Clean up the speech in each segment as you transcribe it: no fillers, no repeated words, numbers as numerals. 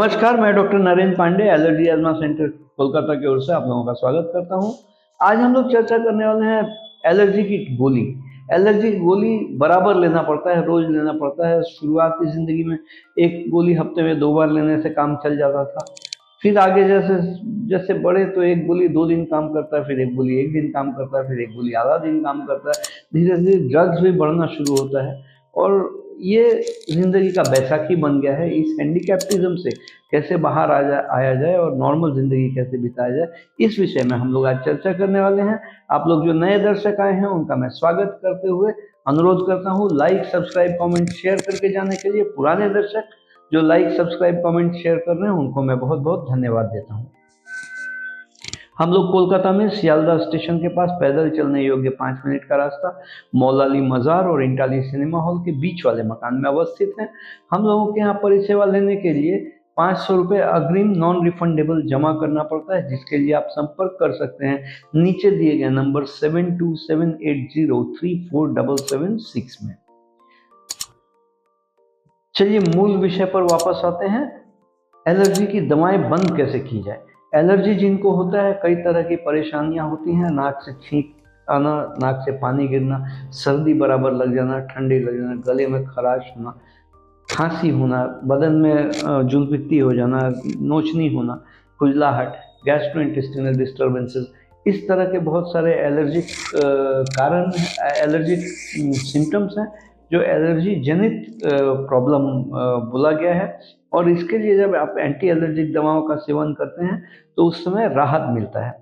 नमस्कार, मैं doctor Narendra Pandey allergy asthma centre Kolkata की ओर से आप लोगों का स्वागत करता हूं। आज हम लोग चर्चा करने वाले हैं एलर्जी की गोली। एलर्जी की गोली बराबर लेना पड़ता है, रोज लेना पड़ता है। शुरुआत की जिंदगी में एक गोली हफ्ते में 2 बार लेने से काम चल जाता था। फिर आगे जैसे जैसे बढ़े तो एक गोली 2 दिन काम करता है, फिर एक गोली 1 दिन काम करता है, फिर एक गोली आधा दिन काम करता है। धीरे धीरे ड्रग्स भी बढ़ना शुरू होता है और ये जिंदगी का बैसाखी बन गया है। इस हैंडीकैप्टिज्म से कैसे बाहर आया जाए और नॉर्मल जिंदगी कैसे बिताया जाए, इस विषय में हम लोग आज चर्चा करने वाले हैं। आप लोग जो नए दर्शक आए हैं उनका मैं स्वागत करते हुए अनुरोध करता हूँ लाइक सब्सक्राइब कमेंट शेयर करके जाने के लिए। पुराने दर्शक जो लाइक सब्सक्राइब कमेंट शेयर कर रहे हैं उनको मैं बहुत बहुत धन्यवाद देता हूँ। हम लोग कोलकाता में सियालदह स्टेशन के पास पैदल चलने योग्य 5 मिनट का रास्ता मौलाली मज़ार और इंटाली सिनेमा हॉल के बीच वाले मकान में अवस्थित है। हम लोगों के यहाँ परिसेवा लेने के लिए 500 रुपये अग्रिम नॉन रिफंडेबल जमा करना पड़ता है, जिसके लिए आप संपर्क कर सकते हैं नीचे दिए गए नंबर 7278034776 में। चलिए मूल विषय पर वापस आते हैं। एलर्जी की दवाएं बंद कैसे की जाए। एलर्जी जिनको होता है, कई तरह की परेशानियां होती हैं। नाक से छींक आना, नाक से पानी गिरना, सर्दी बराबर लग जाना, ठंडी लग जाना, गले में खराश होना, खांसी होना, बदन में जुलपित्ती हो जाना, नोचनी होना, खुजलाहट, गैस्ट्रोइंटेस्टिनल डिस्टर्बेंसेस, इस तरह के बहुत सारे एलर्जिक कारण एलर्जिक सिम्टम्स हैं जो एलर्जी जनित प्रॉब्लम बोला गया है। और इसके लिए जब आप एंटी एलर्जिक दवाओं का सेवन करते हैं तो उस समय राहत मिलता है।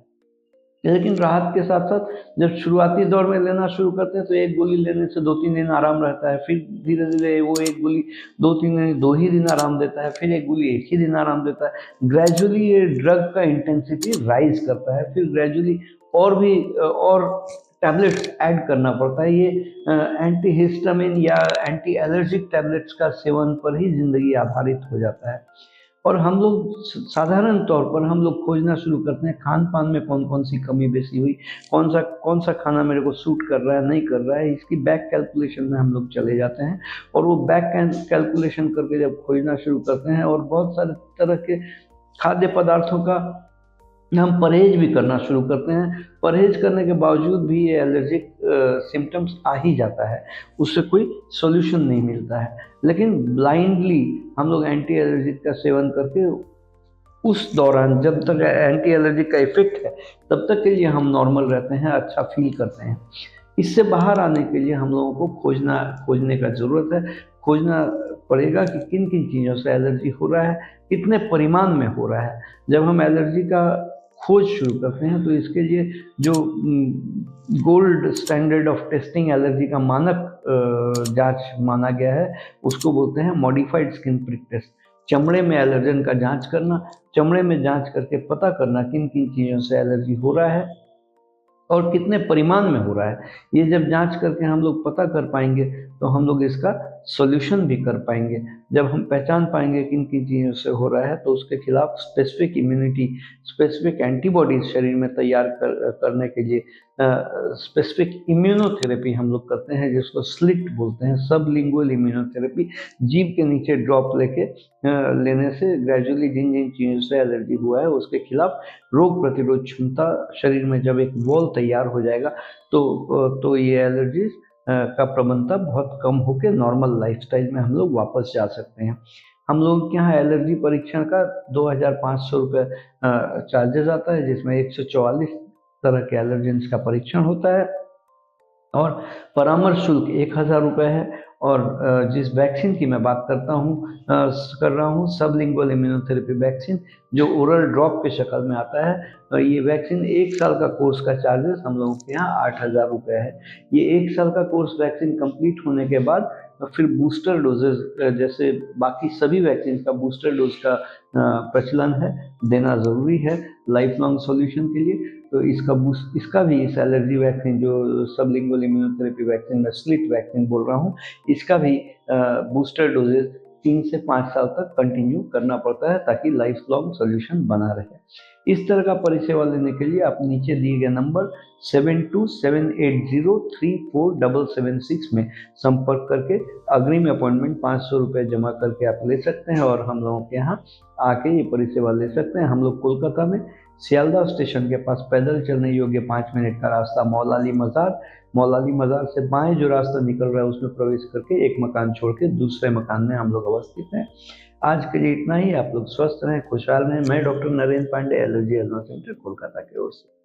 लेकिन राहत के साथ साथ जब शुरुआती दौर में लेना शुरू करते हैं तो एक गोली लेने से 2-3 दिन आराम रहता है, फिर धीरे धीरे वो एक गोली 2 ही दिन आराम देता है, फिर एक गोली 1 ही दिन आराम देता है। ग्रेजुअली ये ड्रग का इंटेंसिटी राइज करता है, फिर ग्रेजुअली और भी और टैबलेट्स ऐड करना पड़ता है। ये एंटी हिस्टामिन या एंटी एलर्जिक टैबलेट्स का सेवन पर ही जिंदगी आधारित हो जाता है। और हम लोग साधारण तौर पर हम लोग खोजना शुरू करते हैं खान पान में कौन कौन सी कमी बेसी हुई, कौन सा खाना मेरे को सूट कर रहा है नहीं कर रहा है, इसकी बैक कैलकुलेशन में हम लोग चले जाते हैं। और वो बैक कैलकुलेशन करके जब खोजना शुरू करते हैं और बहुत सारे तरह के खाद्य पदार्थों का हम परहेज भी करना शुरू करते हैं। परहेज करने के बावजूद भी ये एलर्जिक सिम्टम्स आ ही जाता है, उससे कोई सोल्यूशन नहीं मिलता है। लेकिन ब्लाइंडली हम लोग एंटी एलर्जिक का सेवन करके उस दौरान जब तक एंटी एलर्जिक का इफेक्ट है तब तक के लिए हम नॉर्मल रहते हैं, अच्छा फील करते हैं। इससे बाहर आने के लिए हम लोगों को खोजने का ज़रूरत है। खोजना पड़ेगा कि किन किन चीज़ों से एलर्जी हो रहा है, कितने परिमाण में हो रहा है। जब हम एलर्जी का खोज शुरू करते हैं तो इसके लिए जो gold standard of testing allergy का मानक जांच माना गया है उसको बोलते हैं मॉडिफाइड स्किन प्रिक टेस्ट। चमड़े में एलर्जन का जांच करना, चमड़े में जांच करके पता करना किन किन चीज़ों से एलर्जी हो रहा है और कितने परिमाण में हो रहा है। ये जब जांच करके हम लोग पता कर पाएंगे तो हम लोग इसका सॉल्यूशन भी कर पाएंगे। जब हम पहचान पाएंगे किन किन चीज़ों से हो रहा है तो उसके खिलाफ स्पेसिफिक इम्यूनिटी, स्पेसिफिक एंटीबॉडीज शरीर में तैयार करने के लिए स्पेसिफिक इम्यूनोथेरेपी हम लोग करते हैं, जिसको स्लिट बोलते हैं, सबलिंगुअल इम्यूनोथेरेपी। जीभ के नीचे ड्रॉप लेने से ग्रेजुअली जिन जिन चीज़ों से एलर्जी हुआ है उसके खिलाफ रोग प्रतिरोध क्षमता शरीर में जब एक वॉल तैयार हो जाएगा तो ये एलर्जी का प्रबलता बहुत कम होकर नॉर्मल लाइफस्टाइल में हम लोग वापस जा सकते हैं। हम लोग के यहाँ एलर्जी परीक्षण का 2500 रुपये चार्जेस आता है, जिसमें 144 तरह के एलर्जेंस का परीक्षण होता है और परामर्श शुल्क 1000 रुपये है। और जिस वैक्सीन की मैं बात कर रहा हूँ सबलिंगुअल इम्यूनोथेरेपी वैक्सीन, जो ओरल ड्रॉप के शक्ल में आता है। ये वैक्सीन 1 साल का कोर्स का चार्जेस हम लोगों के यहाँ 8000 रुपये है। ये 1 साल का कोर्स वैक्सीन कंप्लीट होने के बाद फिर बूस्टर डोजेज जैसे बाकी सभी वैक्सीन का बूस्टर डोज का प्रचलन है, देना ज़रूरी है लाइफ लॉन्ग सॉल्यूशन के लिए। तो इसका भी इस एलर्जी वैक्सीन जो सबलिंगुअल इम्यूनोथेरेपी वैक्सीन मैं स्लिट वैक्सीन बोल रहा हूँ, इसका भी बूस्टर डोजेज 3 से 5 साल तक कंटिन्यू करना पड़ता है ताकि लाइफ लॉन्ग सोल्यूशन बना रहे। इस तरह का परिसेवा लेने के लिए आप नीचे दिए गए नंबर 7278034776 में संपर्क करके अग्रिम अपॉइंटमेंट 500 रुपये जमा करके आप ले सकते हैं और हम लोगों के यहाँ आके ये परिसेवा ले सकते हैं। हम लोग कोलकाता में सियालदह स्टेशन के पास पैदल चलने योग्य 5 मिनट का रास्ता मौलाली मज़ार से बाएं जो रास्ता निकल रहा है उसमें प्रवेश करके एक मकान छोड़ के दूसरे मकान में हम लोग अवस्थित हैं। आज के लिए इतना ही। आप लोग स्वस्थ रहें, खुशहाल रहें। मैं doctor Narendra Pandey, allergy allergy centre Kolkata की ओर से।